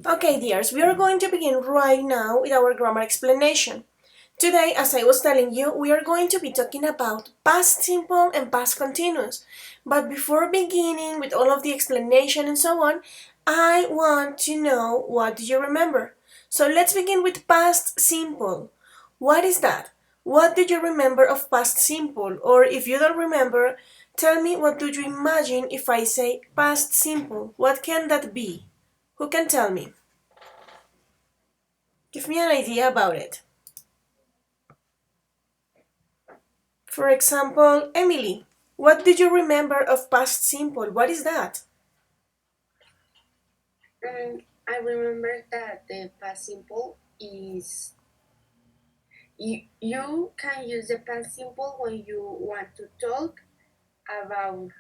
Okay, dears, we are going to begin right now with our grammar explanation. Today, as I was telling you, we are going to be talking about past simple and past continuous. But before beginning with all of the explanation and so on, I want to know what do you remember. So let's begin with past simple. What is that? What do you remember of past simple? Or if you don't remember, tell me what do you imagine if I say past simple? What can that be? Who can tell me? Give me an idea about it. For example, Emily, what did you remember of past simple? What is that? I remember that the past simple is you can use the past simple when you want to talk about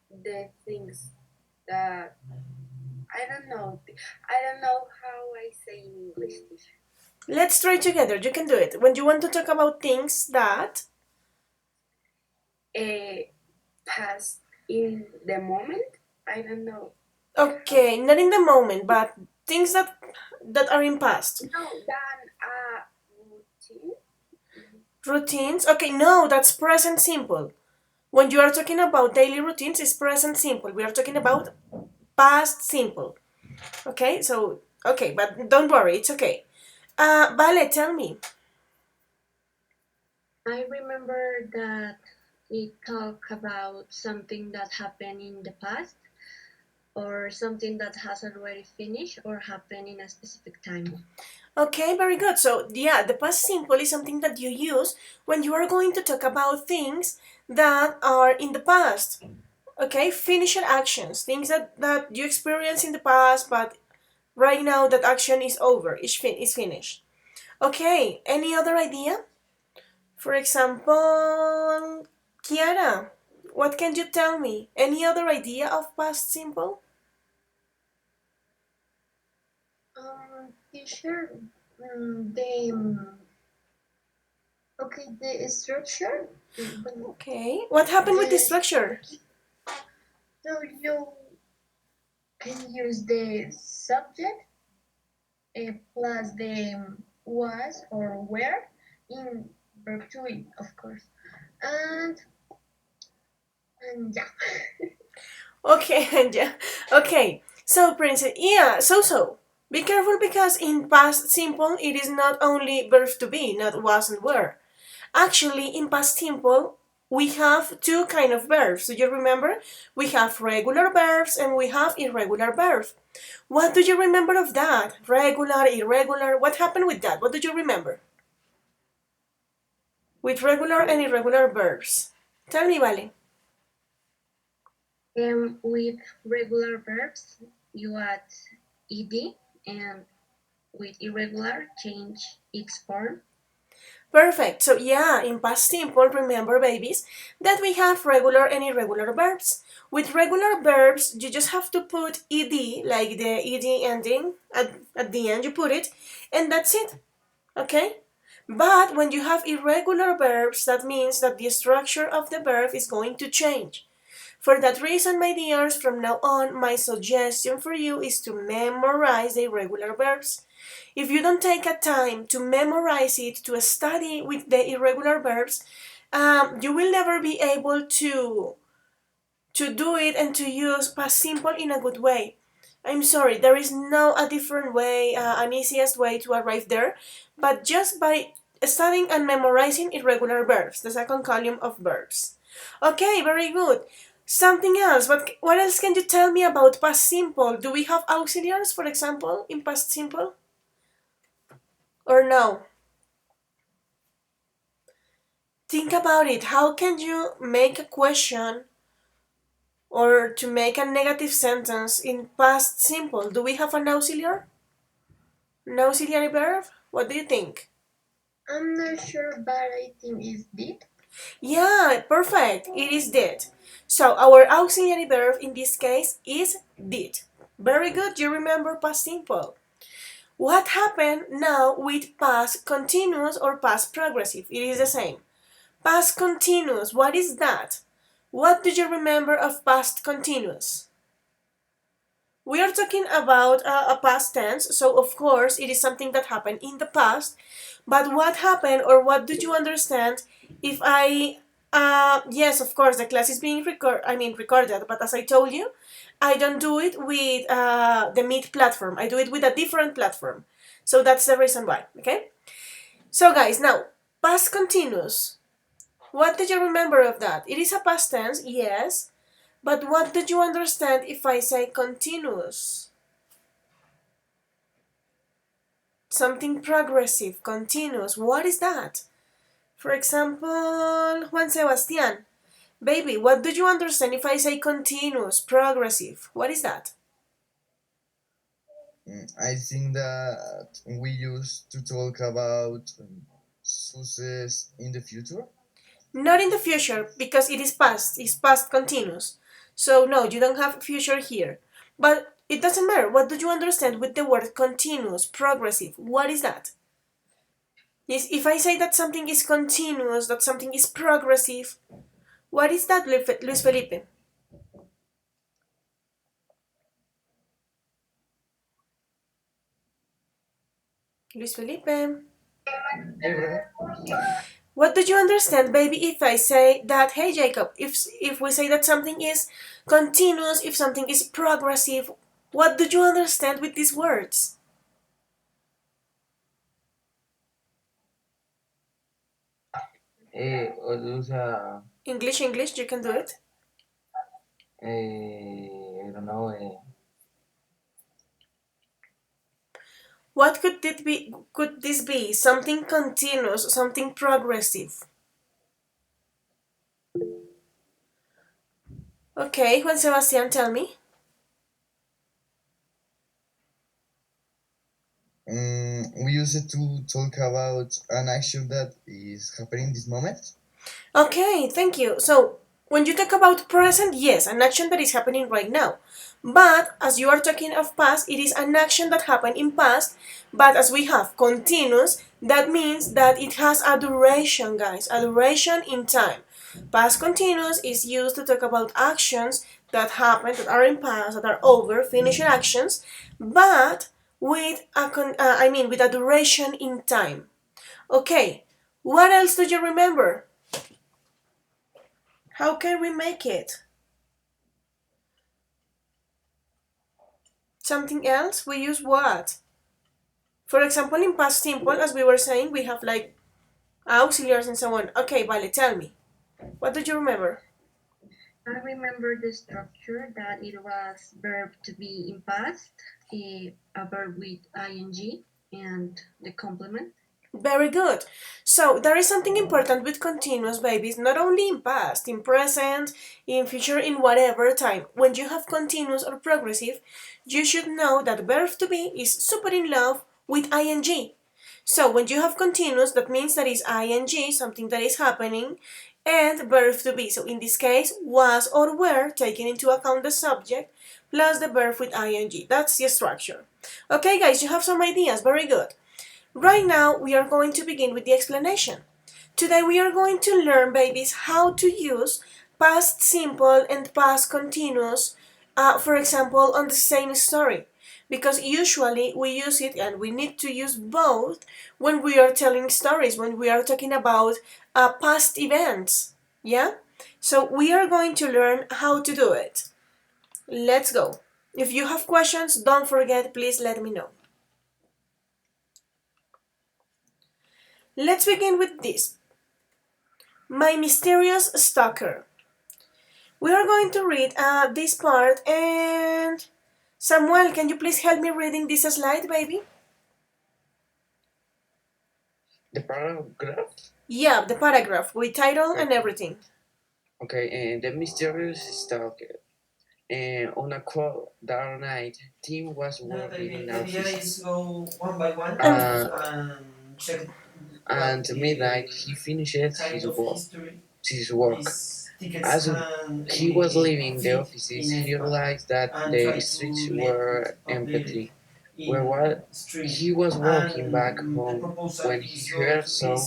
the things that I don't know how I say in English this. Let's try together. You can do it. When you want to talk about things that. Past in the moment. I don't know. Okay, not in the moment, but things that are in past. No, than a routine. Routines. Okay, no, that's present simple. When you are talking about daily routines, it's present simple. We are talking about past simple. Okay, so okay, but don't worry, it's okay. Vale, tell me. I remember that we talk about something that happened in the past or something that has already finished or happened in a specific time. Okay, very good. So, yeah, the past simple is something that you use when you are going to talk about things that are in the past. Okay, finished actions, things that you experienced in the past, but right now that action is over, is finished. Okay, any other idea? For example, Kiara, what can you tell me? Any other idea of past simple? Teacher, the okay, the structure. Okay, what happened with the The structure? so you can use the subject plus the was or were in verb to be, of course, and yeah. Okay, yeah. Okay. So, Princess, yeah, so. Be careful because in past simple it is not only verb to be, not was and were. Actually, in past simple we have two kind of verbs. Do you remember? We have regular verbs and we have irregular verbs. What do you remember of that? Regular, irregular. What happened with that? What do you remember? With regular and irregular verbs. Tell me, Vale. With regular verbs, you add ed, and with irregular, change its form. Perfect. So yeah, in past simple, remember babies, that we have regular and irregular verbs. With regular verbs, you just have to put ed, like the ed ending, at the end you put it, and that's it. Okay? But when you have irregular verbs, that means that the structure of the verb is going to change. For that reason, my dears, from now on, my suggestion for you is to memorize the irregular verbs. If you don't take a time to memorize it, to study with the irregular verbs, you will never be able to do it and to use past simple in a good way. I'm sorry, there is no a different way, an easiest way to arrive there, but just by studying and memorizing irregular verbs, the second column of verbs. Okay, very good. Something else, but what else can you tell me about past simple? Do we have auxiliaries, for example, in past simple? Or no? Think about it. How can you make a question or to make a negative sentence in past simple? Do we have an auxiliary? An auxiliary verb? What do you think? I'm not sure, but I think it's did. Yeah, perfect. It is did. So our auxiliary verb in this case is did. Very good. You remember past simple. What happened now with past continuous or past progressive? It is the same. Past continuous. What is that? What do you remember of past continuous? We are talking about a past tense, so of course it is something that happened in the past. But what happened, or what did you understand if I? Yes, of course, the class is being recorded. But as I told you, I don't do it with the Meet platform. I do it with a different platform. So that's the reason why. Okay. So guys, now past continuous. What did you remember of that? It is a past tense, yes. But what did you understand if I say continuous? Something progressive, continuous. What is that? For example, Juan Sebastian. Baby, what do you understand if I say continuous, progressive? What is that? I think that we used to talk about success in the future. Not in the future, because it is past. It's past continuous. So no, you don't have future here. But it doesn't matter. What do you understand with the word continuous, progressive? What is that? Yes, if I say that something is continuous, that something is progressive, what is that, Luis Felipe? Luis Felipe. Hey, brother. What do you understand, baby, if I say that, hey, Jacob, if we say that something is continuous, if something is progressive, what do you understand with these words? O sea, English, English, you can do it. I don't know. What could it be? Could this be? Something continuous, something progressive. Okay, Juan Sebastian, tell me. We used to talk about an action that is happening this moment. Okay, thank you. So, when you talk about present, yes, an action that is happening right now. But as you are talking of past, it is an action that happened in past. But as we have continuous, that means that it has a duration, guys, a duration in time. Past continuous is used to talk about actions that happen, that are in past, that are over, finished actions, but with with a duration in time. Okay, what else do you remember? How can we make it? Something else? We use what? For example, in past simple, as we were saying, we have like auxiliaries and so on. Okay, Vale, tell me. What do you remember? I remember the structure that it was verb to be in past, a verb with ing, and the complement. Very good. So there is something important with continuous, babies, not only in past, in present, in future, in whatever time. When you have continuous or progressive, you should know that verb to be is super in love with ing. So when you have continuous, that means that is ing, something that is happening, and verb to be. So in this case, was or were, taking into account the subject, plus the verb with ing. That's the structure. Okay, guys, you have some ideas. Very good. Right now, we are going to begin with the explanation. Today, we are going to learn, babies, how to use past simple and past continuous, for example, on the same story. Because usually we use it and we need to use both when we are telling stories, when we are talking about past events. Yeah? So, we are going to learn how to do it. Let's go. If you have questions, don't forget, please let me know. Let's begin with this. My mysterious stalker. We are going to read this part, and Samuel, can you please help me reading this slide, baby? The paragraph. Yeah, the paragraph with title and everything. Okay, and the mysterious stalker. And on a cold, dark night, Tim was working in office. And And midnight, he finished his work. As he was leaving the offices, he realized that the streets were empty. While he was walking back home when he heard some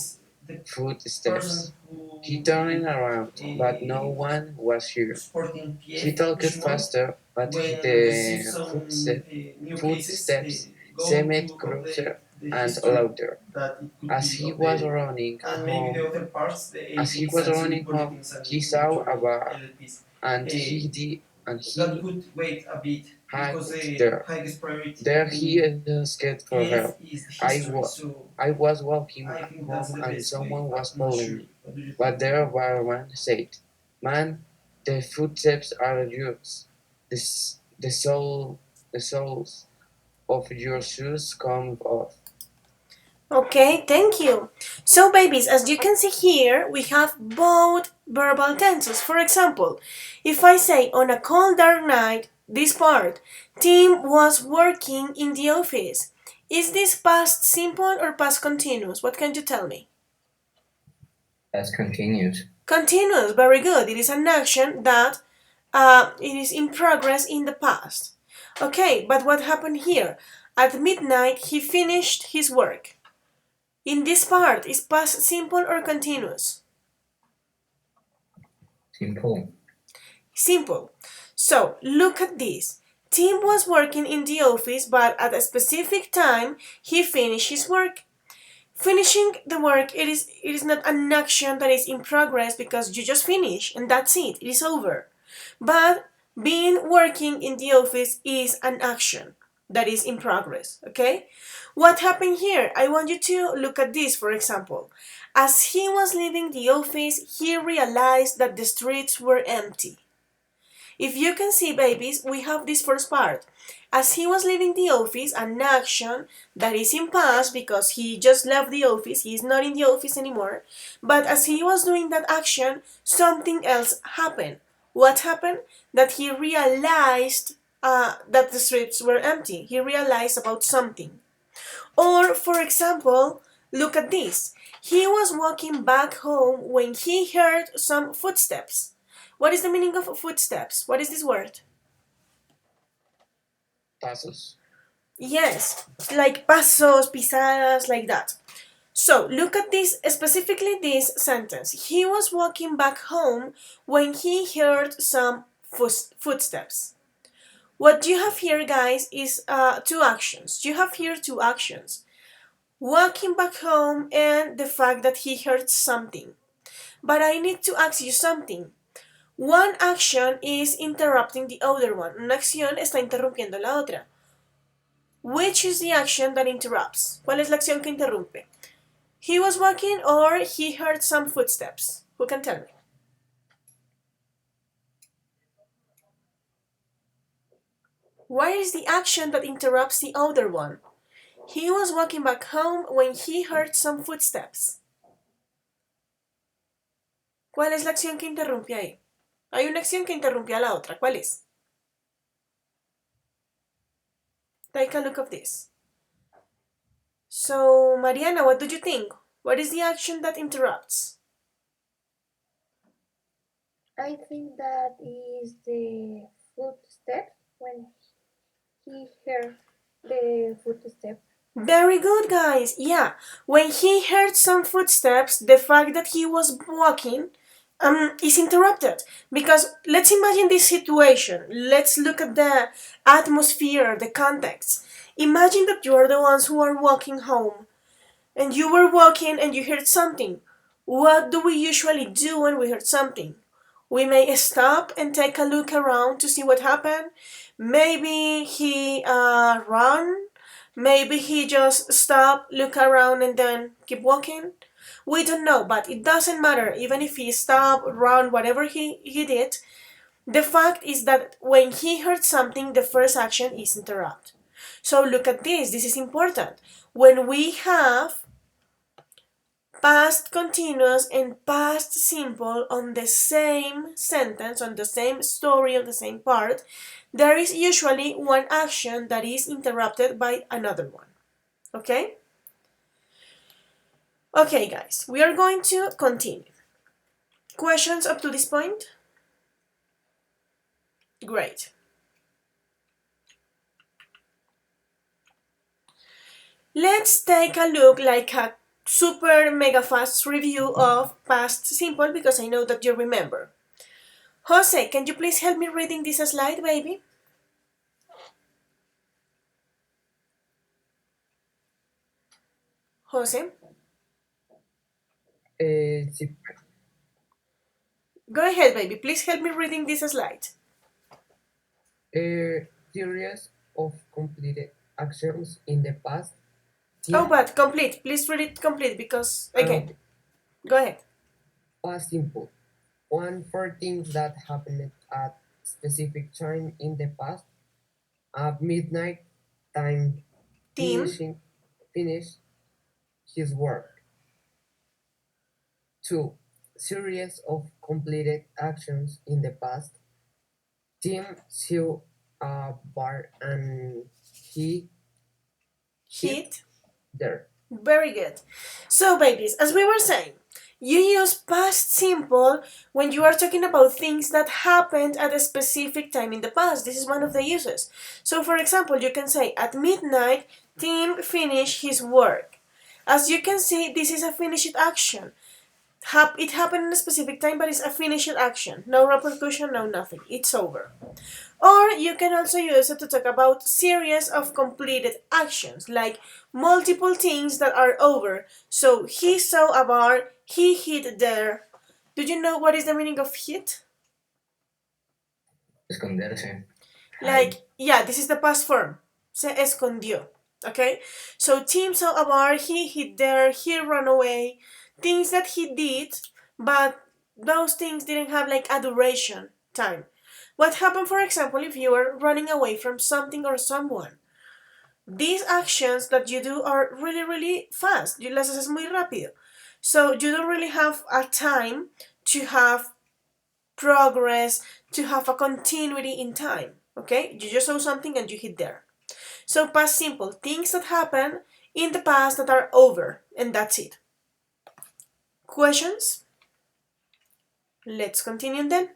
footsteps. He turned around, but no one was here. He talked faster, but the footsteps seemed closer and louder. As he was running home, he saw a bar, and he hiked there. There he asked for help. I was walking back home and someone was calling me. But the barman said, "Man, the footsteps are yours. The soles of your shoes come off." Okay, thank you. So, babies, as you can see here, we have both verbal tenses. For example, if I say on a cold dark night, this part, Tim was working in the office. Is this past simple or past continuous? What can you tell me? That's continuous. Continuous, very good. It is an action that it is in progress in the past. Okay, but what happened here? At midnight, he finished his work. In this part, is past simple or continuous? Simple. Simple. So, look at this. Tim was working in the office, but at a specific time, he finished his work. Finishing the work, it is not an action that is in progress because you just finish and that's it. It is over. But being working in the office is an action that is in progress, okay? What happened here? I want you to look at this, for example. As he was leaving the office, he realized that the streets were empty. If you can see, babies, we have this first part. As he was leaving the office, an action that is in past because he just left the office, he is not in the office anymore. But as he was doing that action, something else happened. What happened? That he realized that the streets were empty. He realized about something. Or, for example, look at this. He was walking back home when he heard some footsteps. What is the meaning of footsteps? What is this word? Pasos. Yes, like pasos, pisadas, like that. So, look at this, specifically this sentence. He was walking back home when he heard some footsteps. What you have here, guys, is two actions. You have here two actions. Walking back home and the fact that he heard something. But I need to ask you something. One action is interrupting the other one. Una acción está interrumpiendo la otra. Which is the action that interrupts? ¿Cuál es la acción que interrumpe? He was walking or he heard some footsteps. Who can tell me? What is the action that interrupts the other one? He was walking back home when he heard some footsteps. ¿Cuál es la acción que interrumpe ahí? Hay una acción que interrumpe a la otra. ¿Cuál es? Take a look of this. So, Mariana, what do you think? What is the action that interrupts? I think that is the footstep when he heard the footstep. Very good, guys. Yeah, when he heard some footsteps, the fact that he was walking is interrupted. Because let's imagine this situation. Let's look at the atmosphere, the context. Imagine that you are the ones who are walking home and you were walking and you heard something. What do we usually do when we heard something? We may stop and take a look around to see what happened. Maybe he ran. Maybe he just stopped, look around, and then keep walking. We don't know, but it doesn't matter. Even if he stopped, ran, whatever he did, the fact is that when he heard something, the first action is interrupt. So look at this. This is important. When we have past continuous and past simple on the same sentence, on the same story, on the same part, there is usually one action that is interrupted by another one. Okay? Okay, guys, we are going to continue. Questions up to this point? Great. Let's take a look like a super mega fast review of past simple because I know that you remember. Jose, can you please help me reading this slide, baby? Jose? Sí. Go ahead, baby. Please help me reading this slide. Series of completed actions in the past. Oh, but complete. Please read it complete because, again, go ahead. Past simple. One for things that happened at specific time in the past. At midnight time, Team. finish his work. 2. Series of completed actions in the past. Tim saw a bar and he Hit. there. Very good. So, babies, as we were saying, you use past simple when you are talking about things that happened at a specific time in the past. This is one of the uses. So, for example, you can say, at midnight, Tim finished his work. As you can see, this is a finished action. It happened in a specific time, but it's a finished action. No repercussion, no nothing. It's over. Or you can also use it to talk about series of completed actions, like multiple things that are over. So he saw a bar, he hid there. Do you know what is the meaning of hid? Esconderse. Like, yeah, this is the past form. Se escondió. Okay? So Tim saw a bar, he hid there, he ran away. Things that he did, but those things didn't have like a duration time. What happened, for example, if you are running away from something or someone? These actions that you do are really, really fast. You las haces muy rápido. So you don't really have a time to have progress, to have a continuity in time. Okay? You just saw something and you hit there. So past simple, things that happen in the past that are over, and that's it. Questions? Let's continue then.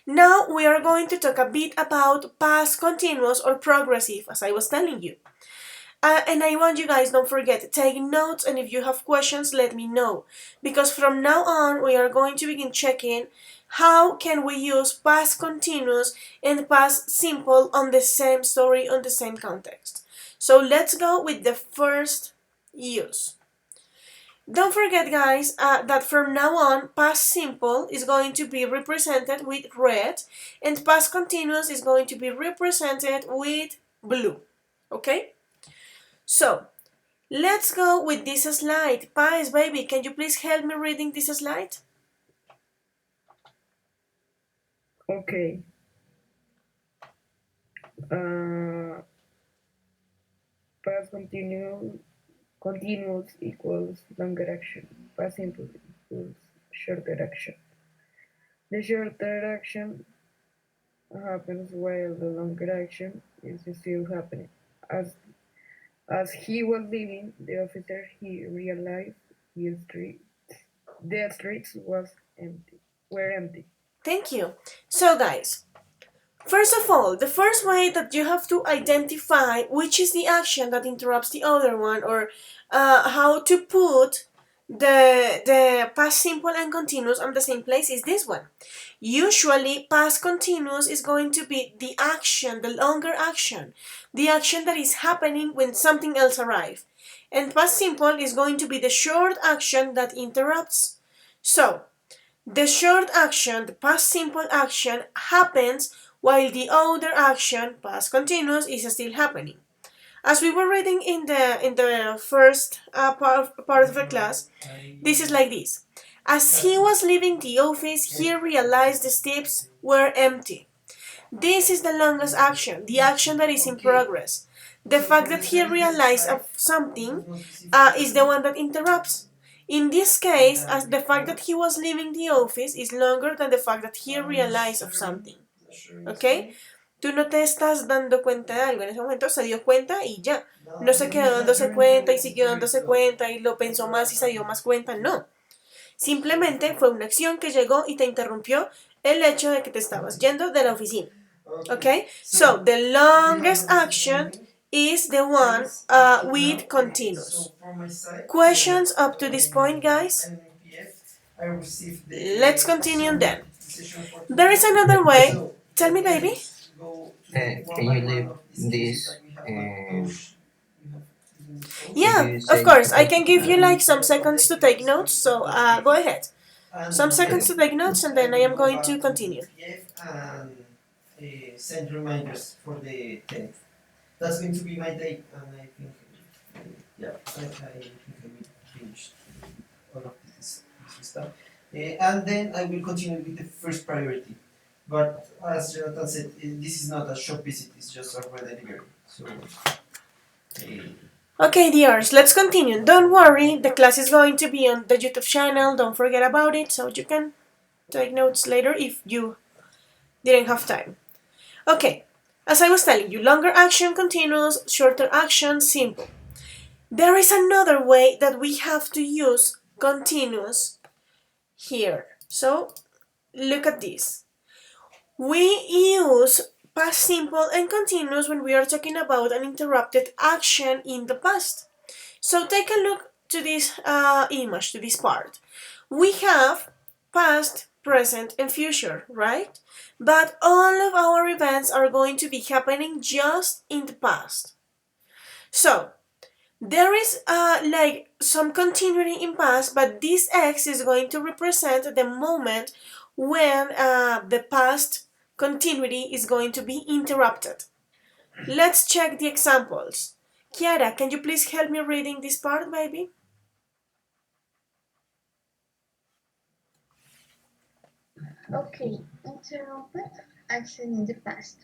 Now we are going to talk a bit about past continuous or progressive, as I was telling you. And I want you guys, don't forget, take notes, and if you have questions, let me know. Because from now on, we are going to begin checking how can we use past continuous and past simple on the same story, on the same context. So let's go with the first use. Don't forget, guys, that from now on, past simple is going to be represented with red, and past continuous is going to be represented with blue. Okay? So, let's go with this slide. Pais, baby, can you please help me reading this slide? Okay. Past continuous equals longer action. Past simple equals shorter action. The shorter action happens while the longer action is still happening. As he was leaving the officer, he realized the streets were empty. Thank you. So, guys, first of all, the first way that you have to identify which is the action that interrupts the other one, or how to put the past simple and continuous on the same place is this one. Usually, past continuous is going to be the action, the longer action, the action that is happening when something else arrives. And past simple is going to be the short action that interrupts. So, the short action, the past simple action, happens while the other action, past continuous, is still happening. As we were reading in the first part of the class, this is like this. As he was leaving the office, he realized the steps were empty. This is the longest action, the action that is in progress. The fact that he realized of something is the one that interrupts. In this case, as the fact that he was leaving the office is longer than the fact that he realized of something. ¿Ok? Tú no te estás dando cuenta de algo. En ese momento se dio cuenta y ya. No se quedó dándose cuenta y siguió dándose cuenta y lo pensó más y se dio más cuenta. No. Simplemente fue una acción que llegó y te interrumpió el hecho de que te estabas yendo de la oficina. Okay? So, the longest action is the one with continuous. Questions up to this point, guys? Let's continue then. There is another way. Tell me, baby. Can you leave this? Yeah, of course. I can give you like some seconds to take notes, so go ahead. Some seconds to take notes, and then I am going to continue. And send reminders for the 10th. That's going to be my day, and I think, yeah, I think I will finish all of this stuff. And then I will continue with the first priority. But as Jonathan said, this is not a shop visit, it's just a delivery. So, okay, dears, let's continue. Don't worry, the class is going to be on the YouTube channel. Don't forget about it, so you can take notes later if you didn't have time. Okay, as I was telling you, longer action continuous, shorter action simple. There is another way that we have to use continuous here. So, look at this. We use past simple and continuous when we are talking about an interrupted action in the past. So take a look to this image, to this part. We have past, present, and future, right? But all of our events are going to be happening just in the past. So there is like some continuity in past, but this X is going to represent the moment when the past continuity is going to be interrupted. Let's check the examples. Kiara, can you please help me reading this part, baby? Okay, interrupted action in the past.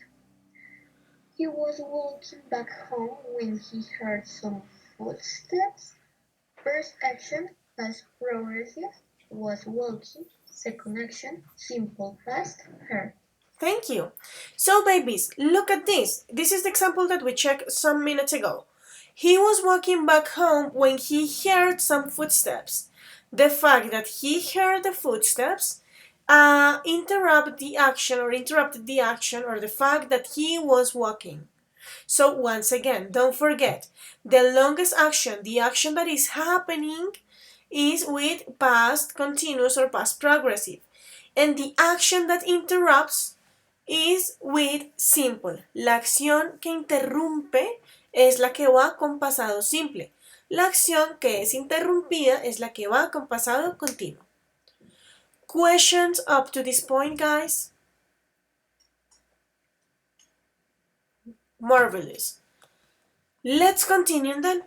He was walking back home when he heard some footsteps. First action, past progressive, was walking. Second action, simple past, heard. Thank you. So, babies, look at this. This is the example that we checked some minutes ago. He was walking back home when he heard some footsteps. The fact that he heard the footsteps interrupted the action or the fact that he was walking. So once again, don't forget, the longest action, the action that is happening, is with past continuous or past progressive. And the action that interrupts is with simple. La acción que interrumpe es la que va con pasado simple. La acción que es interrumpida es la que va con pasado continuo. Questions up to this point, guys? Marvelous. Let's continue then.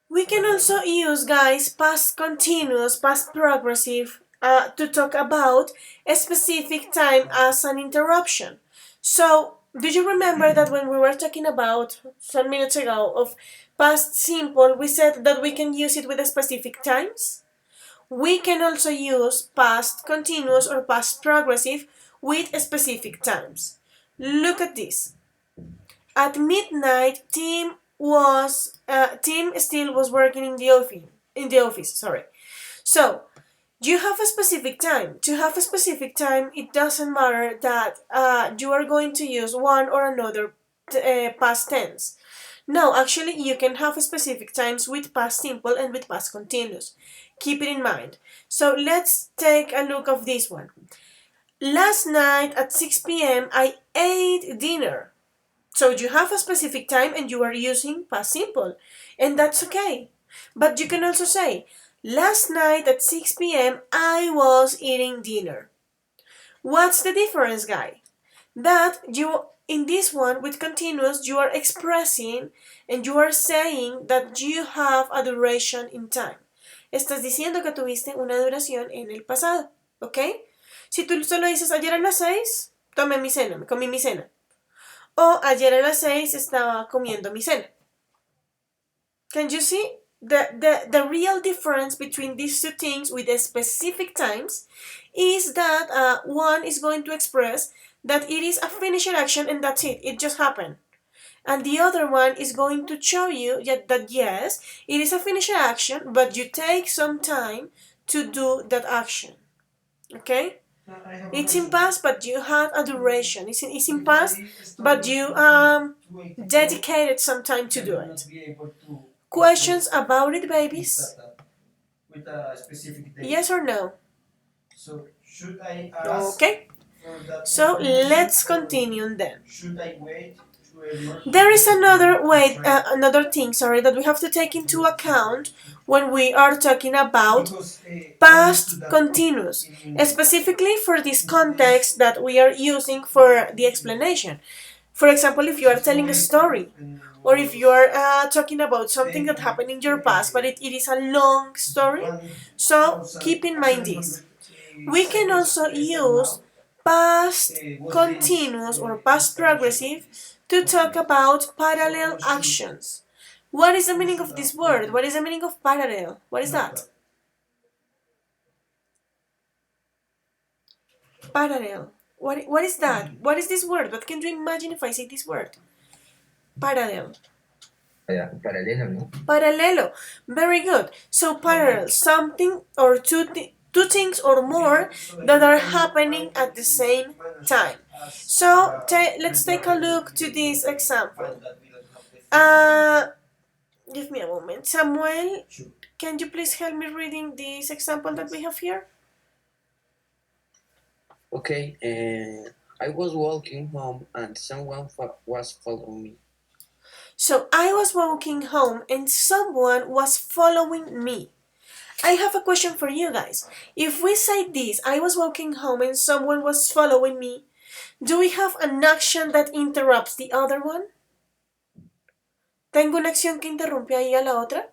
We can also use, guys, past continuous, past progressive to talk about a specific time as an interruption. So, do you remember that when we were talking about some minutes ago of past simple, we said that we can use it with a specific times? We can also use past continuous or past progressive with specific times. Look at this. At midnight, Tim still was working in the office. Sorry. So you have a specific time. To have a specific time, it doesn't matter that you are going to use one or another past tense. No, actually, you can have specific times with past simple and with past continuous. Keep it in mind. So let's take a look of this one. Last night at 6 p.m. I ate dinner. So you have a specific time and you are using past simple. And that's okay. But you can also say, last night at 6 p.m. I was eating dinner. What's the difference, guy? That you, in this one with continuous, you are expressing and you are saying that you have a duration in time. Estás diciendo que tuviste una duración en el pasado, ¿ok? Si tú solo dices ayer a las 6, tomé mi cena, me comí mi cena. O ayer a las 6 estaba comiendo mi cena. Can you see? The real difference between these two things with the specific times is that one is going to express that it is a finished action and that's it. It just happened. And the other one is going to show you that yes, it is a finished action, but you take some time to do that action. Okay? It's in past, but you had a duration. It's in past, but you dedicated some time to do it. Questions about it, babies? Yes or no? Okay. So let's continue then. There is another thing, sorry, that we have to take into account when we are talking about past continuous, specifically for this context that we are using for the explanation. For example, if you are telling a story, or if you are talking about something that happened in your past, but it is a long story, so keep in mind this. We can also use past continuous or past progressive to talk about parallel actions. What is the meaning of this word? What is the meaning of parallel? What is that? Parallel. What is that? What is this word? What can you imagine if I say this word? Parallel. Paralelo, ¿no? Paralelo. Very good. So parallel, something or two things or more that are happening at the same time. So let's take a look to this example. Uh, Give me a moment. Samuel, can you please help me reading this example that we have here? Okay, I was walking home and someone was following me. So I was walking home and someone was following me. I have a question for you guys. If we say this, I was walking home and someone was following me, do we have an action that interrupts the other one? ¿Tengo una acción que interrumpe ahí a la otra?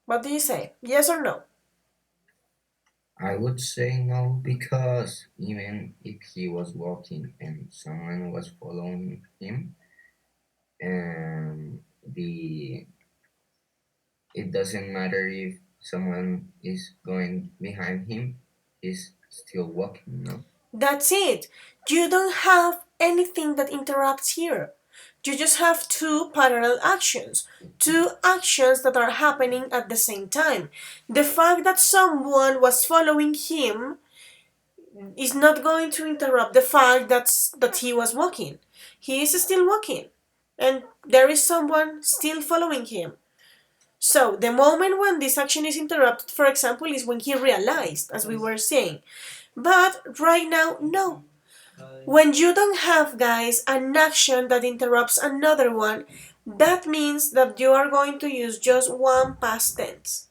What do you say? Yes or no? I would say no because even if he was walking and someone was following him, the it doesn't matter if someone is going behind him, he's still walking, no? That's it. You don't have anything that interrupts here. You just have two parallel actions. Two actions that are happening at the same time. The fact that someone was following him is not going to interrupt the fact that he was walking. He is still walking. And there is someone still following him. So the moment when this action is interrupted, for example, is when he realized, as we were saying. But right now, no. When you don't have, guys, an action that interrupts another one, that means that you are going to use just one past tense.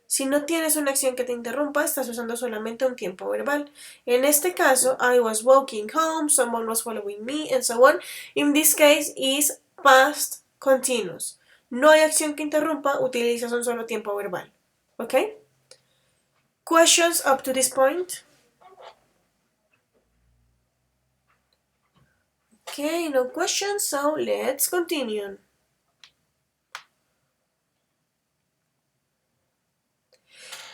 Si no tienes una acción que te interrumpa, estás usando solamente un tiempo verbal. En este caso, I was walking home, someone was following me, and so on. In this case, is past continuous. No hay acción que interrumpa, utilizas un solo tiempo verbal. ¿Ok? Questions up to this point? Okay, no questions, so let's continue.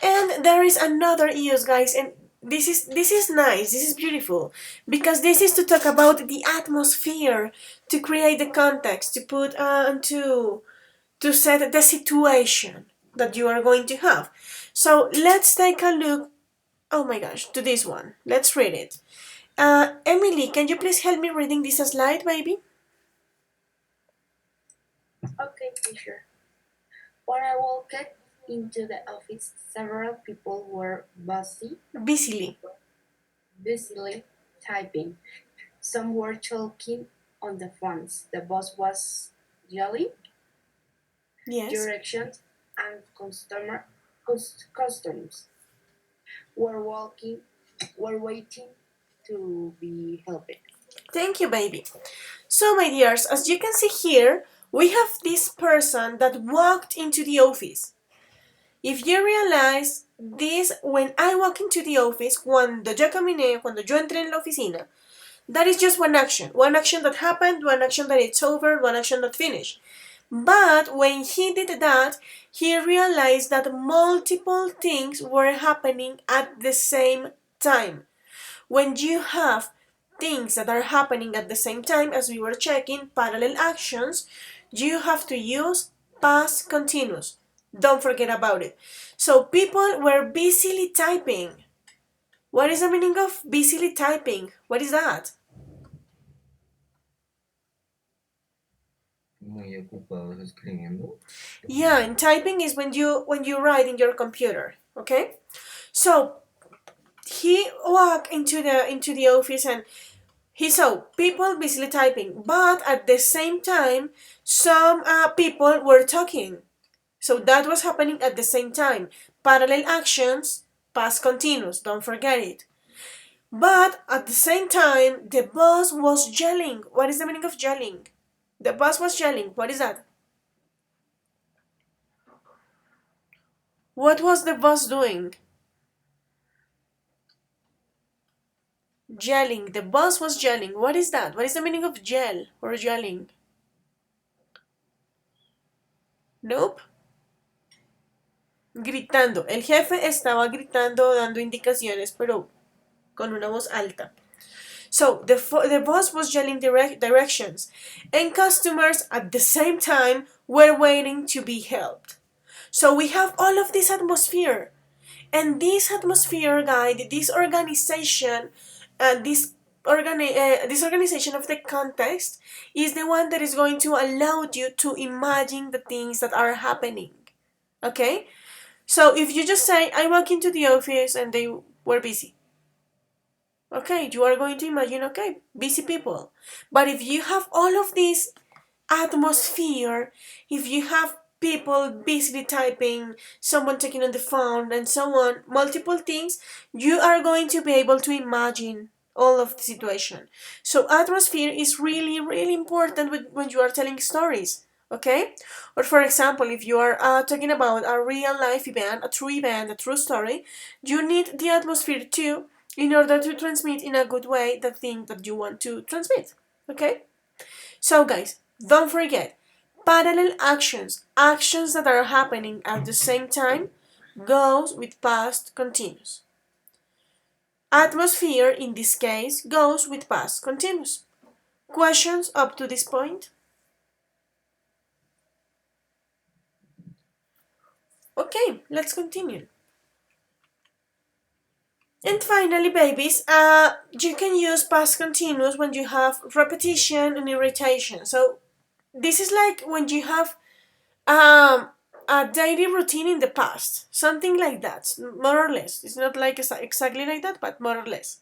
And there is another use, guys, and this is nice, this is beautiful, because this is to talk about the atmosphere, to create the context, to put to set the situation that you are going to have. So let's take a look. Oh my gosh, to this one. Let's read it. Emily, can you please help me reading this slide, baby? Okay, teacher. When I walked into the office, several people were Busily. busily typing. Some were talking on the phones. The boss was yelling Yes. directions, and customers were waiting to be helped. Thank you, baby. So, my dears, as you can see here, we have this person that walked into the office. If you realize this, when I walk into the office, cuando yo caminé, cuando yo entré en la oficina, that is just one action. One action that happened, one action that it's over, one action that finished. But when he did that, he realized that multiple things were happening at the same time. When you have things that are happening at the same time, as we were checking, parallel actions, you have to use past continuous. Don't forget about it. So people were busily typing. What is the meaning of busily typing? What is that? Muy ocupados escribiendo. Yeah, and typing is when you write in your computer. Okay? So he walked into the office and he saw people busily typing, but at the same time, some people were talking. So that was happening at the same time. Parallel actions, past continuous, don't forget it. But at the same time, the boss was yelling. What is the meaning of yelling? The boss was yelling. What is that? What was the boss doing? Yelling. The boss was yelling. What is that? What is the meaning of yell or yelling? Nope. Gritando. El jefe estaba gritando, dando indicaciones, pero con una voz alta. So the boss was yelling directions, and customers at the same time were waiting to be helped. So we have all of this atmosphere, and this atmosphere guide, this organization, this organization of the context is the one that is going to allow you to imagine the things that are happening. Okay, so if you just say I walk into the office and they were busy, okay, you are going to imagine, okay, busy people. But if you have all of this atmosphere, if you have people busily typing, someone taking on the phone, and so on, multiple things, you are going to be able to imagine all of the situation. So atmosphere is really, really important when you are telling stories. Okay? Or for example, if you are talking about a real life event, a true story, you need the atmosphere too in order to transmit in a good way the thing that you want to transmit. Okay? So, guys, don't forget parallel actions, actions that are happening at the same time, goes with past continuous. Atmosphere, in this case, goes with past continuous. Questions up to this point? Okay, let's continue. And finally, babies, you can use past continuous when you have repetition and irritation. So this is like when you have um, a daily routine in the past, something like that, more or less. It's not like exactly like that, but more or less.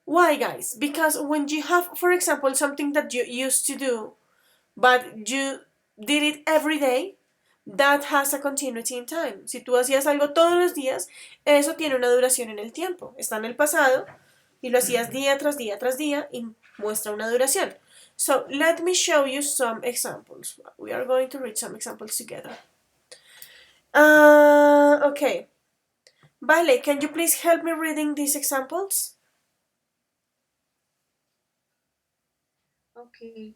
Why, guys? Because when you have, for example, something that you used to do, but you did it every day, that has a continuity in time. Si tú hacías algo todos los días, eso tiene una duración en el tiempo. Está en el pasado y lo hacías día tras día tras día y muestra una duración. So let me show you some examples. We are going to read some examples together. Okay. Vale, can you please help me reading these examples? Okay.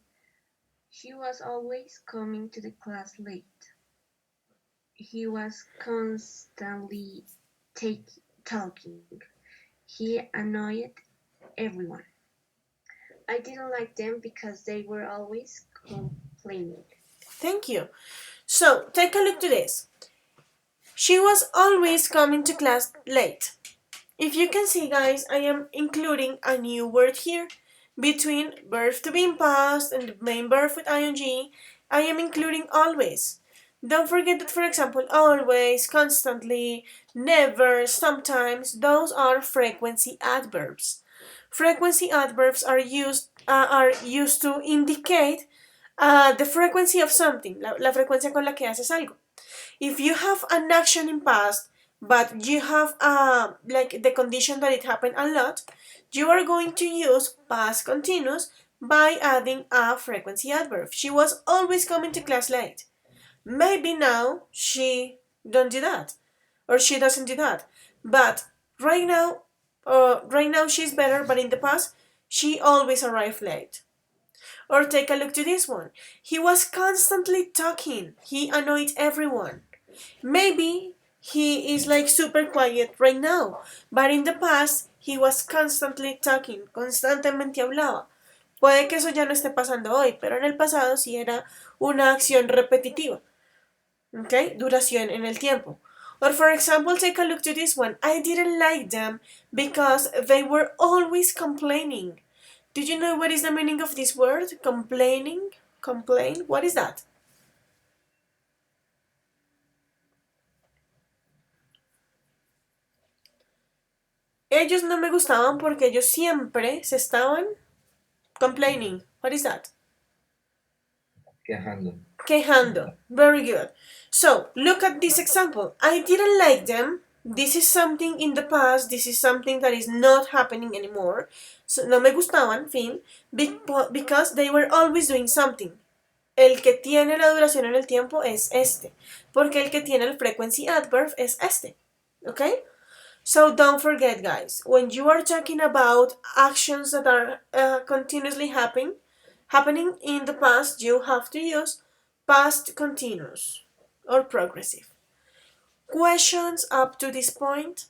She was always coming to the class late. He was constantly talking. He annoyed everyone. I didn't like them because they were always complaining. Thank you. So, take a look to this. She was always coming to class late. If you can see, guys, I am including a new word here. Between verb to be in past and the main verb with ing, I am including always. Don't forget that, for example, always, constantly, never, sometimes, those are frequency adverbs. Frequency adverbs are used to indicate the frequency of something, la frecuencia con la que haces algo. If you have an action in past, but you have like the condition that it happened a lot, you are going to use past continuous by adding a frequency adverb. She was always coming to class late. Maybe now she don't do that, or she doesn't do that. But right now she's better. But in the past, she always arrived late. Or take a look to this one. He was constantly talking. He annoyed everyone. Maybe he is like super quiet right now, but in the past he was constantly talking, constantemente hablaba. Puede que eso ya no esté pasando hoy, pero en el pasado sí era una acción repetitiva. Okay, duración en el tiempo. Or for example, take a look to this one. I didn't like them because they were always complaining. Do you know what is the meaning of this word? Complaining? Complain? What is that? Ellos no me gustaban porque ellos siempre se estaban complaining. What is that? Quejando. Quejando. Very good. So, look at this example. I didn't like them. This is something in the past. This is something that is not happening anymore. So, no me gustaban, fin, because they were always doing something. El que tiene la duración en el tiempo es este, porque el que tiene el frequency adverb es este. Okay? So don't forget, guys, when you are talking about actions that are continuously happening in the past, you have to use past continuous or progressive. Questions up to this point?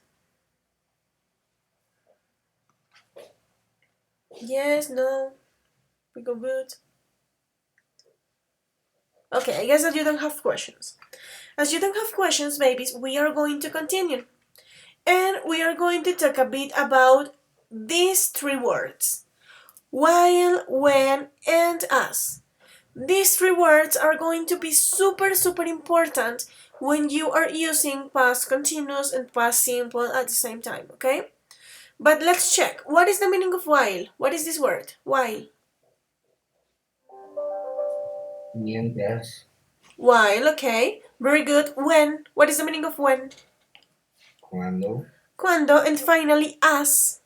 Yes, no, we go good. Okay, I guess that you don't have questions. As you don't have questions, babies, we are going to continue. And we are going to talk a bit about these three words: while, when, and as. These three words are going to be super, super important when you are using past continuous and past simple at the same time, okay? But let's check. What is the meaning of while? What is this word? While. Mientras. While, okay. Very good. When. What is the meaning of when? Cuando. Cuando. And finally, as.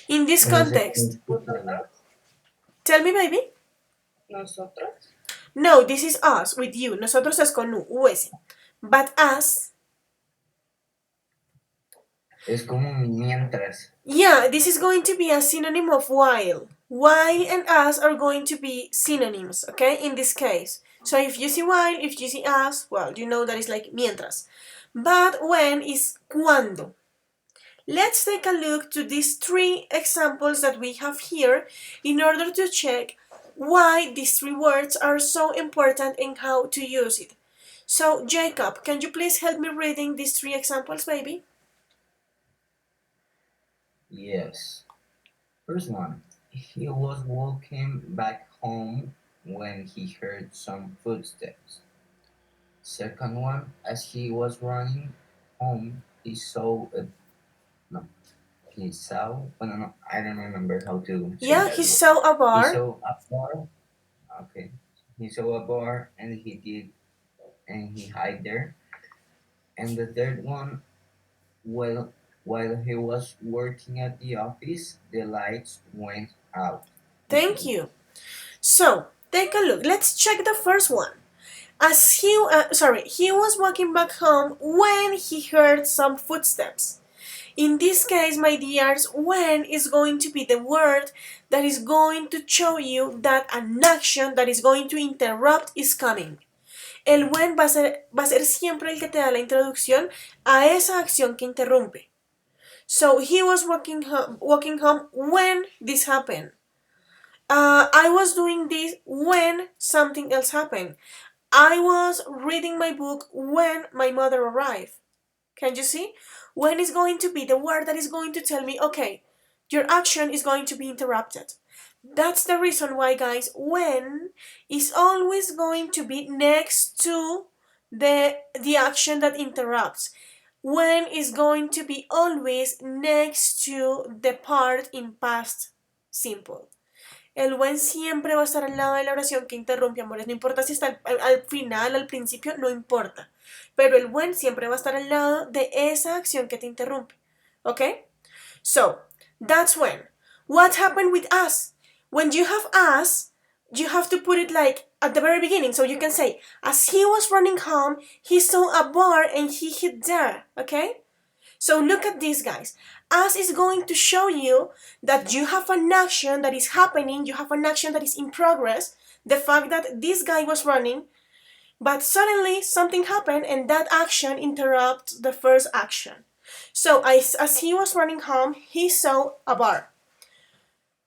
In this No sé context. ¿Nosotros? Tell me, baby. ¿Nosotros? No, this is us, with you. Nosotros es con U, US. But as, es como mientras. yeah, this is going to be a synonym of while. While and as are going to be synonyms, okay, in this case. So if you see while, if you see as, well, you know that it's like mientras. But when is cuando. Let's take a look to these three examples that we have here in order to check why these three words are so important and how to use it. So, Jacob, can you please help me reading these three examples, baby? Yes. First one. He was walking back home when he heard some footsteps. Second one. As he was running home, he saw a no. He saw. Oh, no, no, I don't remember how to say Yeah, that he word. saw a He bar. saw a bar. Okay. He saw a bar and he hid there. And the third one, well, while he was working at the office, the lights went out. Thank you. So, take a look. Let's check the first one. As he was walking back home when he heard some footsteps. In this case, my dears, when is going to be the word that is going to show you that an action that is going to interrupt is coming. El when va a ser siempre el que te da la introducción a esa acción que interrumpe. So he was walking home when this happened. I was doing this when something else happened. I was reading my book when my mother arrived. Can you see? When is going to be the word that is going to tell me, okay, your action is going to be interrupted. That's the reason why, guys, when is always going to be next to the action that interrupts. When is going to be always next to the part in past simple. El when siempre va a estar al lado de la oración que interrumpe, amores. No importa si está al final, al principio, no importa. Pero el when siempre va a estar al lado de esa acción que te interrumpe. Okay? So, that's when. What happened with us? When you have us, you have to put it like at the very beginning. So you can say, as he was running home, he saw a bar and he hid there. Okay? So look at this, guys. As is going to show you that you have an action that is happening, you have an action that is in progress. The fact that this guy was running, but suddenly something happened and that action interrupts the first action. So as he was running home, he saw a bar.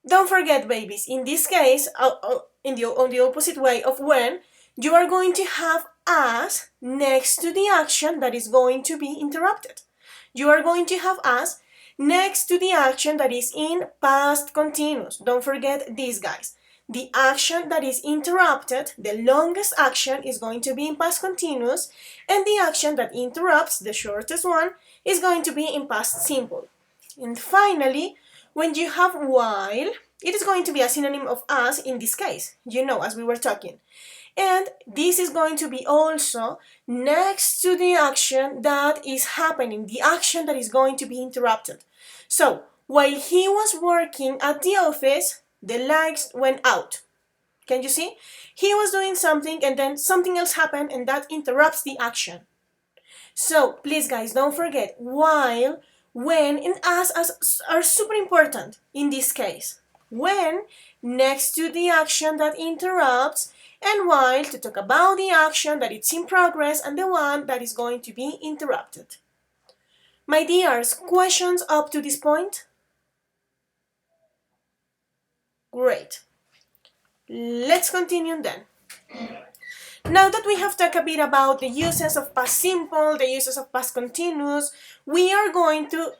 Don't forget, babies, in this case, on the opposite way of when, you are going to have as next to the action that is going to be interrupted. You are going to have as next to the action that is in past continuous. Don't forget this, guys. The action that is interrupted, the longest action, is going to be in past continuous, and the action that interrupts, the shortest one, is going to be in past simple. And finally, when you have while, it is going to be a synonym of as in this case, as we were talking. And this is going to be also next to the action that is happening, the action that is going to be interrupted. So, while he was working at the office, the lights went out. Can you see? He was doing something and then something else happened and that interrupts the action. So, please guys, don't forget, while, when, and as are super important in this case. When, next to the action that interrupts, and while to talk about the action that is in progress and the one that is going to be interrupted. My dears, questions up to this point? Great. Let's continue then. Now that we have talked a bit about the uses of past simple, the uses of past continuous, we are going to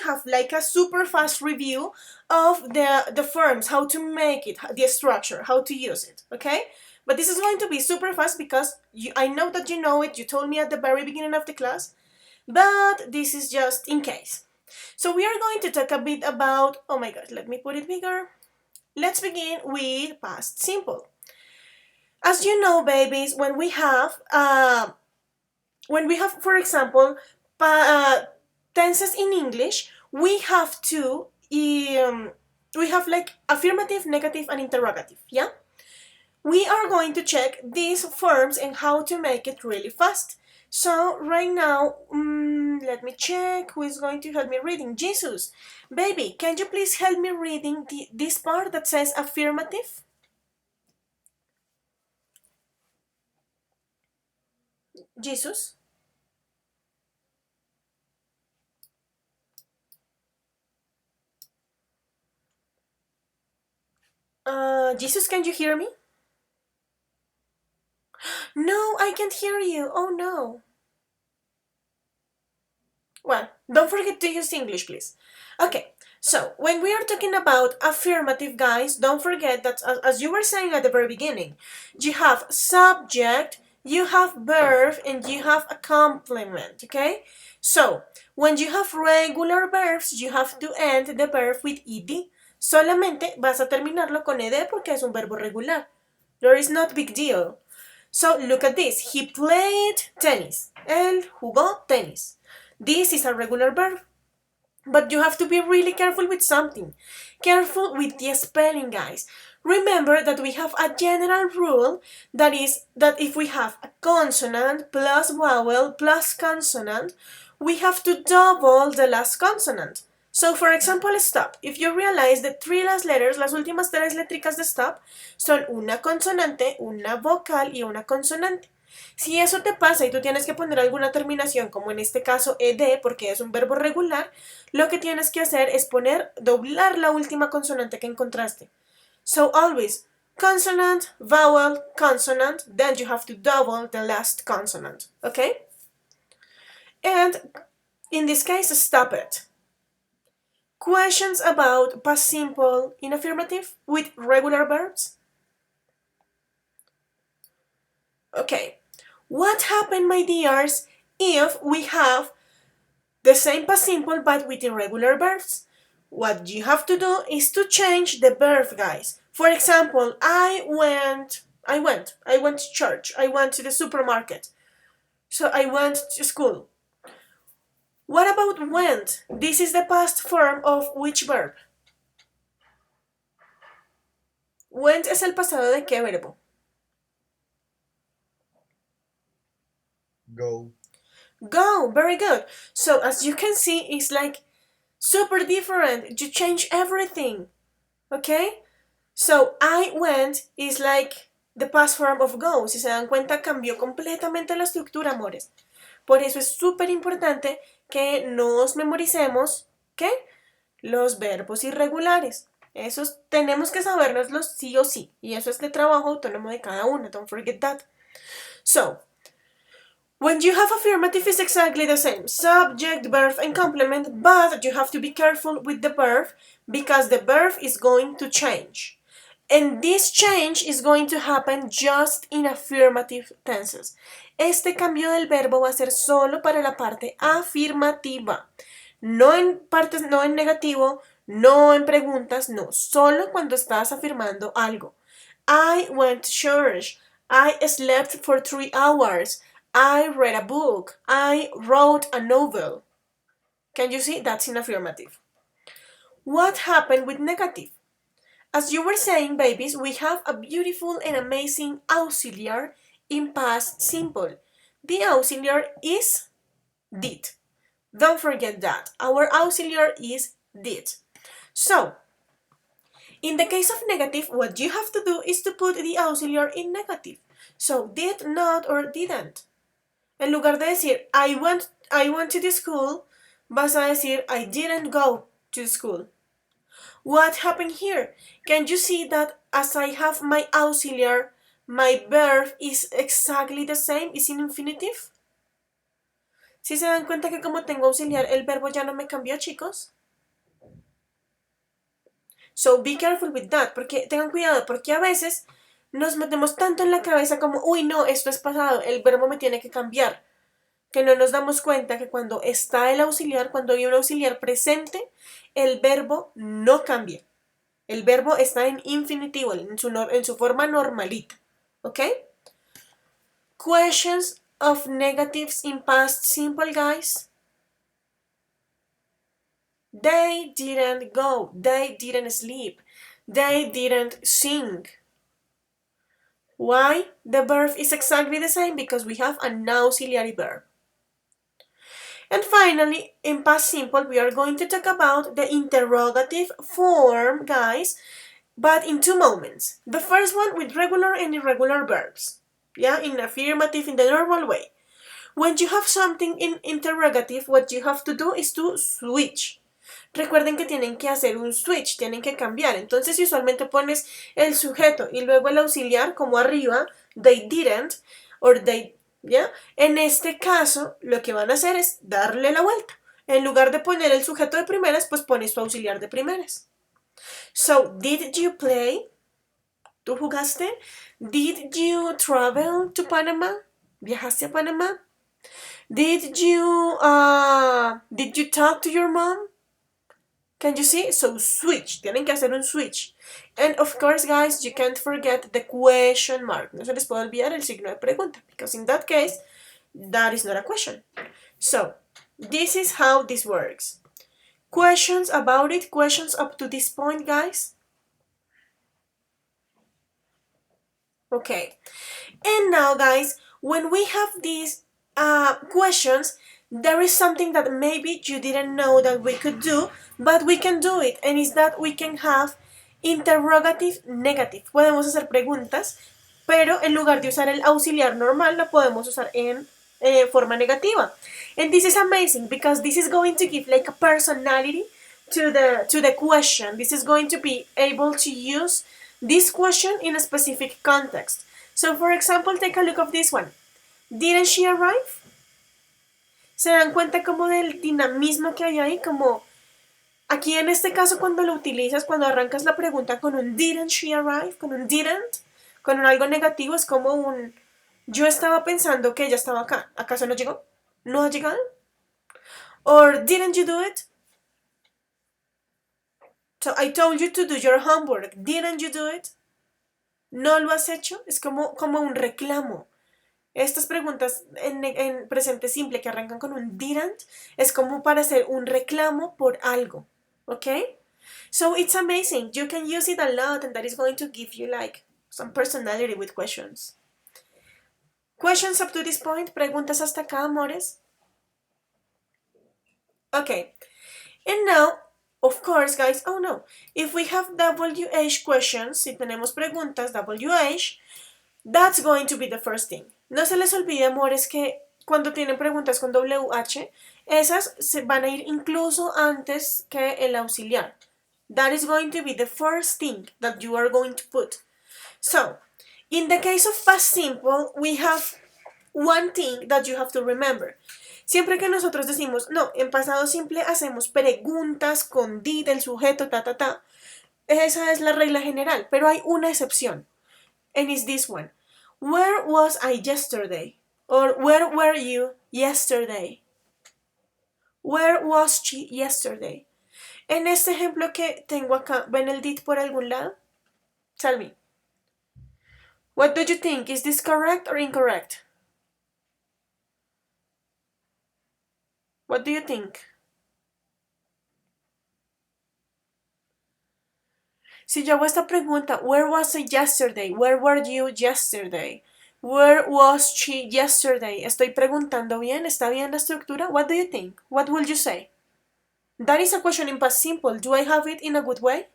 have like a super fast review of the forms, how to make it, the structure, how to use it, okay? But this is going to be super fast because I know that you know it, you told me at the very beginning of the class, but this is just in case. So we are going to talk a bit about, oh my god, let me put it bigger. Let's begin with past simple. As you know, babies, when we have, for example, tenses in English, we have like affirmative, negative, and interrogative, yeah? We are going to check these forms and how to make it really fast. So right now, let me check who is going to help me reading. Jesus, baby, can you please help me reading this part that says affirmative? Jesus? Jesus, can you hear me? No, I can't hear you. Oh no. Well, don't forget to use English, please. Okay, so when we are talking about affirmative, guys, don't forget that as you were saying at the very beginning, you have subject, you have verb, and you have a complement, okay? So, when you have regular verbs, you have to end the verb with ed. Solamente vas a terminarlo con ed porque es un verbo regular. There is not big deal. So look at this. He played tennis. Él jugó tenis. This is a regular verb. But you have to be really careful with something. Careful with the spelling, guys. Remember that we have a general rule that is that if we have a consonant plus vowel plus consonant, we have to double the last consonant. So, for example, stop. If you realize the three last letters, las últimas tres letricas de stop, son una consonante, una vocal y una consonante. Si eso te pasa y tú tienes que poner alguna terminación, como en este caso ed, porque es un verbo regular, lo que tienes que hacer es doblar la última consonante que encontraste. So always, consonant, vowel, consonant, then you have to double the last consonant, okay? And in this case, stop it. Questions about past simple in affirmative with regular verbs? Okay. What happened, my dears, if we have the same past simple but with irregular verbs? What you have to do is to change the verb, guys. For example, I went to church, I went to the supermarket. So I went to school. What about went? This is the past form of which verb? Went es el pasado de qué verbo? Go. Go, very good. So as you can see, it's like super different. You change everything. Okay? So I went is like the past form of go. Si se dan cuenta, cambió completamente la estructura, amores. Por eso es súper importante que nos memoricemos, ¿qué? Los verbos irregulares. Eso tenemos que sabernoslo sí o sí. Y eso es de trabajo autónomo de cada uno. Don't forget that. So, when you have affirmative, it's exactly the same. Subject, verb, and complement, but you have to be careful with the verb because the verb is going to change. And this change is going to happen just in affirmative tenses. Este cambio del verbo va a ser solo para la parte afirmativa. No en partes, no en negativo, no en preguntas, no. Solo cuando estás afirmando algo. I went to church. I slept for 3 hours. I read a book. I wrote a novel. Can you see? That's in affirmative. What happened with negative? As you were saying, babies, we have a beautiful and amazing auxiliar in past simple. The auxiliar is did. Don't forget that. Our auxiliar is did. So, in the case of negative, what you have to do is to put the auxiliar in negative. So, did not or didn't. En lugar de decir I went to the school, vas a decir I didn't go to school. What happened here? Can you see that as I have my auxiliar, my verb is exactly the same, is in infinitive? ¿Sí se dan cuenta que como tengo auxiliar, el verbo ya no me cambió, chicos? So be careful with that, porque tengan cuidado, porque a veces nos metemos tanto en la cabeza como, uy, no, esto es pasado, el verbo me tiene que cambiar, que no nos damos cuenta que cuando está el auxiliar, cuando hay un auxiliar presente, el verbo no cambia. El verbo está en infinitivo, en su forma normalita. ¿Ok? Questions of negatives in past simple, guys. They didn't go. They didn't sleep. They didn't sing. Why? The verb is exactly the same because we have an auxiliary verb. And finally, in past simple, we are going to talk about the interrogative form, guys, but in 2 moments. The first one with regular and irregular verbs. Yeah, in affirmative, in the normal way. When you have something in interrogative, what you have to do is to switch. Recuerden que tienen que hacer un switch, tienen que cambiar. Entonces, si usualmente pones el sujeto y luego el auxiliar, como arriba, they didn't, or they, ¿ya? En este caso, lo que van a hacer es darle la vuelta. En lugar de poner el sujeto de primeras, pues pones su auxiliar de primeras. So, did you play? ¿Tú jugaste? Did you travel to Panama? ¿Viajaste a Panamá? Did you talk to your mom? Can you see? So switch. Tienen que hacer un switch. And of course, guys, you can't forget the question mark. No se les puede olvidar el signo de pregunta. Because in that case, that is not a question. So, this is how this works. Questions about it? Questions up to this point, guys? Okay. And now, guys, when we have these questions, there is something that maybe you didn't know that we could do, but we can do it, and it's that we can have interrogative negative. Podemos hacer preguntas, pero en lugar de usar el auxiliar normal, la podemos usar en forma negativa. And this is amazing because this is going to give like a personality to the question. This is going to be able to use this question in a specific context. So, for example, take a look of this one. Didn't she arrive? ¿Se dan cuenta como del dinamismo que hay ahí? Como aquí en este caso cuando lo utilizas, cuando arrancas la pregunta con un didn't she arrive, con un didn't, con un algo negativo, es como un yo estaba pensando que ella estaba acá. ¿Acaso no llegó? ¿No ha llegado? Or didn't you do it? So I told you to do your homework. Didn't you do it? ¿No lo has hecho? Es como un reclamo. Estas preguntas en presente simple que arrancan con un didn't es como para hacer un reclamo por algo. ¿Ok? So it's amazing. You can use it a lot and that is going to give you like some personality with questions. Questions up to this point? ¿Preguntas hasta acá, amores? Okay. And now, of course, guys, oh no. If we have WH questions, si tenemos preguntas WH, that's going to be the first thing. No se les olvide, amores, que cuando tienen preguntas con WH, esas se van a ir incluso antes que el auxiliar. That is going to be the first thing that you are going to put. So, in the case of past simple, we have one thing that you have to remember. Siempre que nosotros decimos, no, en pasado simple hacemos preguntas con did, el sujeto, ta, ta, ta. Esa es la regla general, pero hay una excepción. And it's this one. Where was I yesterday? Or where were you yesterday? Where was she yesterday? En este ejemplo que tengo acá, ¿ven el did por algún lado? Tell me. What do you think? Is this correct or incorrect? What do you think? Si yo hago esta pregunta, where was I yesterday? Where were you yesterday? Where was she yesterday? ¿Estoy preguntando bien? ¿Está bien la estructura? What do you think? What will you say? That is a question in past simple. Do I have it in a good way?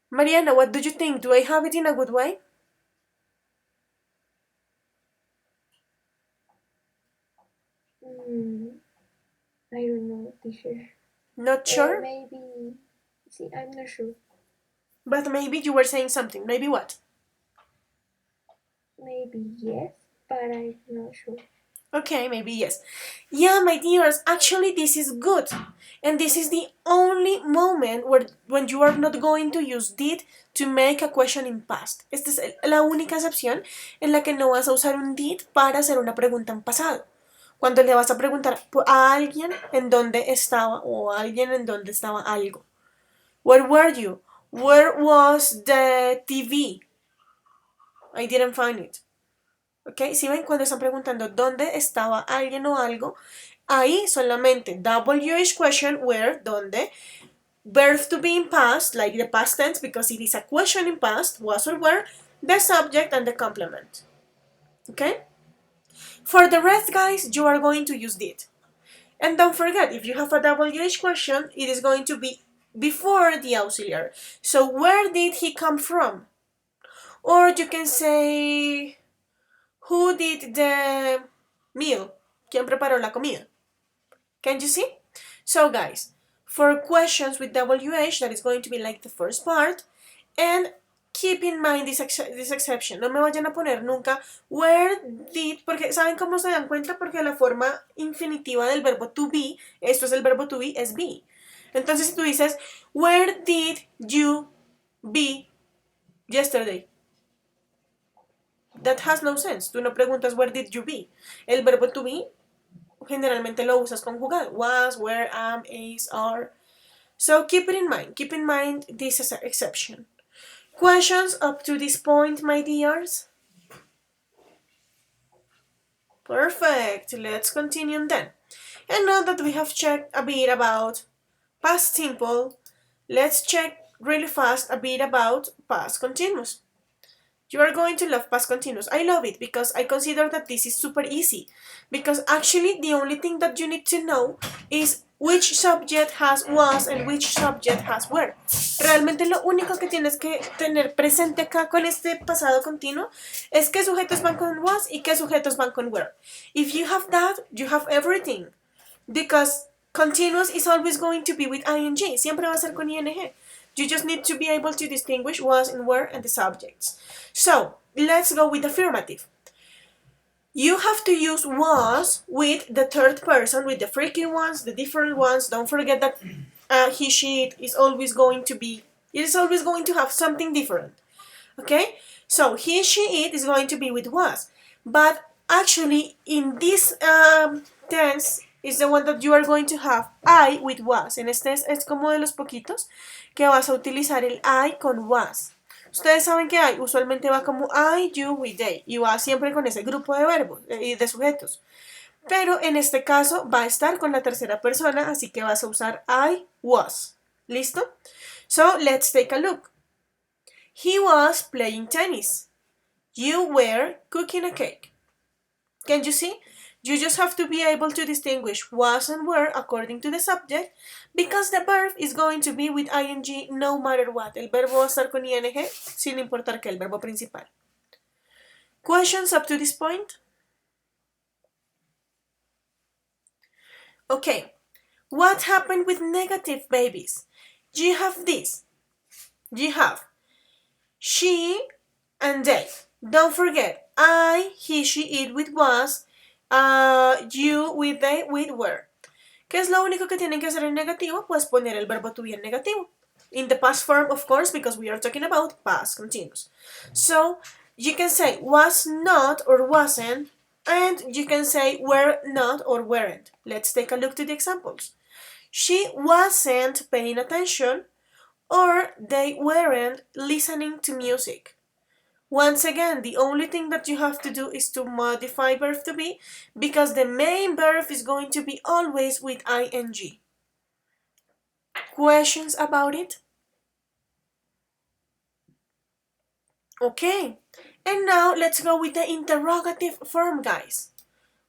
Mariana, what do you think? Do I have it in a good way? I don't know, teacher. Not sure? Maybe. See, I'm not sure. But maybe you were saying something. Maybe what? Maybe yes, but I'm not sure. Okay, maybe yes. Yeah, my dears, actually this is good. And this is the only moment when you are not going to use did to make a question in past. Esta es la única excepción en la que no vas a usar un did para hacer una pregunta en pasado. Cuando le vas a preguntar a alguien en dónde estaba o a alguien en dónde estaba algo. Where were you? Where was the TV? I didn't find it. ¿Ok? Si ven cuando están preguntando dónde estaba alguien o algo, ahí solamente WH question, where, dónde, verb to be in past, like the past tense, because it is a question in past, was or were, the subject and the complement. ¿Ok? For the rest, guys, you are going to use did. And don't forget, if you have a WH question, it is going to be before the auxiliary. So where did he come from? Or you can say, who did the meal? ¿Quién preparó la comida? Can you see? So guys, for questions with WH, that is going to be like the first part. And keep in mind this exception. No me vayan a poner nunca where did, porque ¿saben cómo se dan cuenta? Porque la forma infinitiva del verbo to be, esto es el verbo to be, es be. Entonces si tú dices, where did you be yesterday? That has no sense. Tú no preguntas where did you be. El verbo to be generalmente lo usas conjugado. Was, were, am, is, are. So keep it in mind. Keep in mind this is an exception. Questions up to this point, my dears? Perfect. Let's continue then. And now that we have checked a bit about past simple, let's check really fast a bit about past continuous. You are going to love past continuous. I love it because I consider that this is super easy. Because actually the only thing that you need to know is which subject has was and which subject has were. Realmente lo único que tienes que tener presente acá con este pasado continuo es qué sujetos van con was y qué sujetos van con were. If you have that, you have everything. Because continuous is always going to be with ing. Siempre va a ser con ing. You just need to be able to distinguish was and were and the subjects. So, let's go with affirmative. You have to use was with the third person, with the freaking ones, the different ones. Don't forget that he, she, it is always going to have something different. Okay? So, he, she, it is going to be with was. But actually, in this tense, is the one that you are going to have I with was. En este es como de los poquitos que vas a utilizar el I con was. Ustedes saben que I usualmente va como I, you, we, they. Y va siempre con ese grupo de verbos y de sujetos. Pero en este caso va a estar con la tercera persona, así que vas a usar I was. ¿Listo? So, let's take a look. He was playing tennis. You were cooking a cake. Can you see? You just have to be able to distinguish was and were according to the subject because the verb is going to be with ing no matter what. El verbo va a estar con ing sin importar que el verbo principal. Questions up to this point? Okay. What happened with negative babies? You have this. You have she and they. Don't forget, I, he, she, it with was, you with they with were. ¿Qué es lo único que tienen que hacer en negativo? Pues poner el verbo to be en negativo. In the past form, of course, because we are talking about past continuous. So you can say was not or wasn't, and you can say were not or weren't. Let's take a look to the examples. She wasn't paying attention, or they weren't listening to music. Once again, the only thing that you have to do is to modify verb to be, because the main verb is going to be always with ing. Questions about it? Okay, and now let's go with the interrogative form, guys.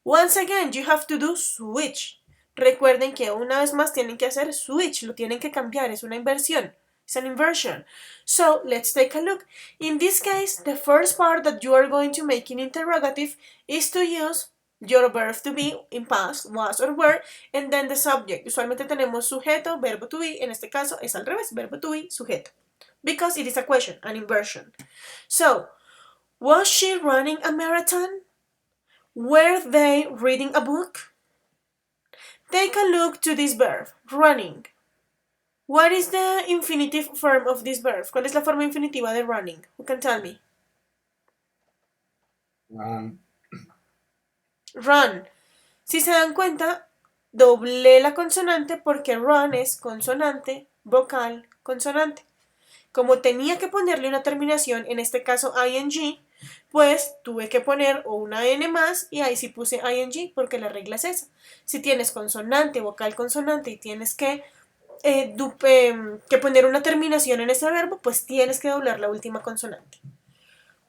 Once again, you have to do switch. Recuerden que una vez más tienen que hacer switch, lo tienen que cambiar, es una inversión. It's an inversion. So let's take a look. In this case, the first part that you are going to make in interrogative is to use your verb to be in past, was or were, and then the subject. Usualmente tenemos sujeto, verbo to be. En este caso es al revés, verbo to be, sujeto. Because it is a question, an inversion. So, was she running a marathon? Were they reading a book? Take a look to this verb, running. What is the infinitive form of this verb? ¿Cuál es la forma infinitiva de running? Who can tell me? Run. Run. Si se dan cuenta, doblé la consonante porque run es consonante, vocal, consonante. Como tenía que ponerle una terminación, en este caso ing, pues tuve que poner o una n más y ahí sí puse ing porque la regla es esa. Si tienes consonante, vocal, consonante y tienes que poner una terminación en ese verbo, pues tienes que doblar la última consonante.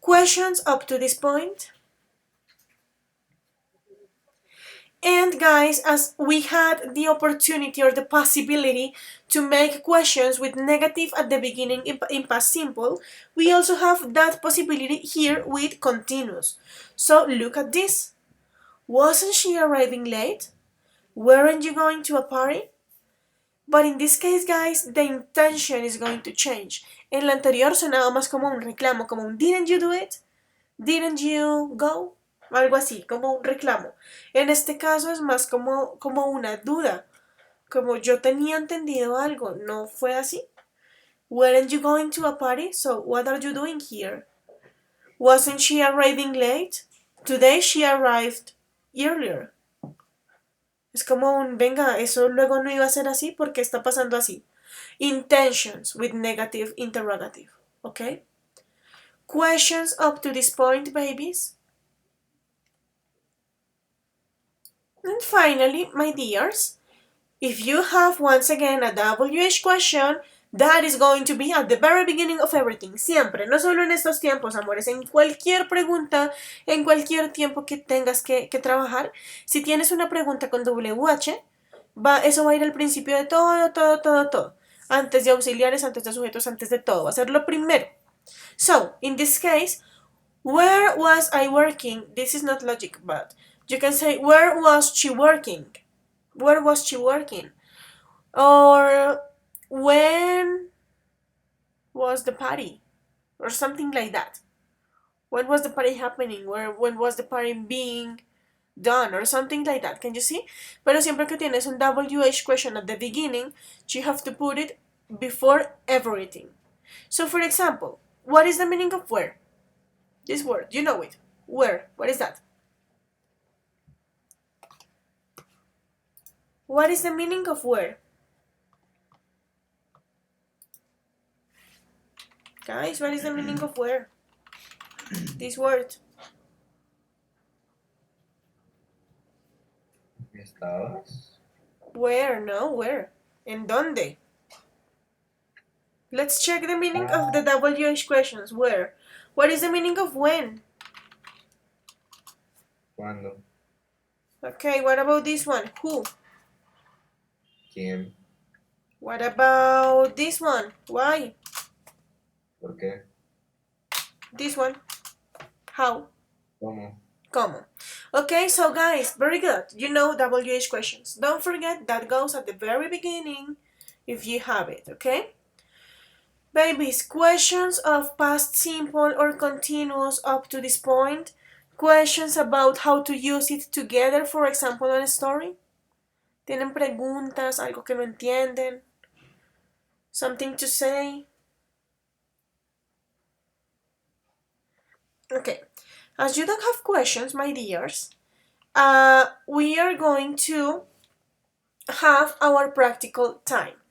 Questions up to this point? And guys, as we had the opportunity or the possibility to make questions with negative at the beginning in past simple, we also have that possibility here with continuous. So look at this. Wasn't she arriving late? Weren't you going to a party? But in this case, guys, the intention is going to change. En la anterior sonaba más como un reclamo, como un didn't you do it? Didn't you go? Algo así, como un reclamo. En este caso es más como una duda, como yo tenía entendido algo, ¿no fue así? Weren't you going to a party? So what are you doing here? Wasn't she arriving late? Today she arrived earlier. Es como un, venga, eso luego no iba a ser así porque está pasando así. Intentions with negative interrogative, okay? Questions up to this point, babies? And finally, my dears, if you have once again a WH question, that is going to be at the very beginning of everything. Siempre, no solo en estos tiempos, amores, en cualquier pregunta, en cualquier tiempo que tengas que trabajar, si tienes una pregunta con WH, eso va a ir al principio de todo. Antes de auxiliares, antes de sujetos, antes de todo. Va a ser lo primero. So, in this case, where was I working? This is not logic, but you can say, where was she working? Where was she working? Or when was the party? Or something like that. When was the party happening? When was the party being done? Or something like that. Can you see? Pero siempre que tienes un WH question at the beginning, you have to put it before everything. So for example, what is the meaning of where? This word, you know it. Where? What is that? What is the meaning of where? Guys, what is the meaning of where? This word. ¿Estabas? Where? No, where? ¿En dónde? Let's check the meaning of the WH questions. Where? What is the meaning of when? ¿Cuándo? Okay, what about this one? Who? ¿Quién? What about this one? Why? ¿Por qué? This one? How? ¿Cómo? Common. Okay, so guys, very good. You know WH questions. Don't forget that goes at the very beginning if you have it, okay? Babies, questions of past simple or continuous up to this point. Questions about how to use it together, for example, on a story. ¿Tienen preguntas? ¿Algo que no entienden? ¿Something to say? Okay. As you don't have questions, my dears, we are going to have our practical time.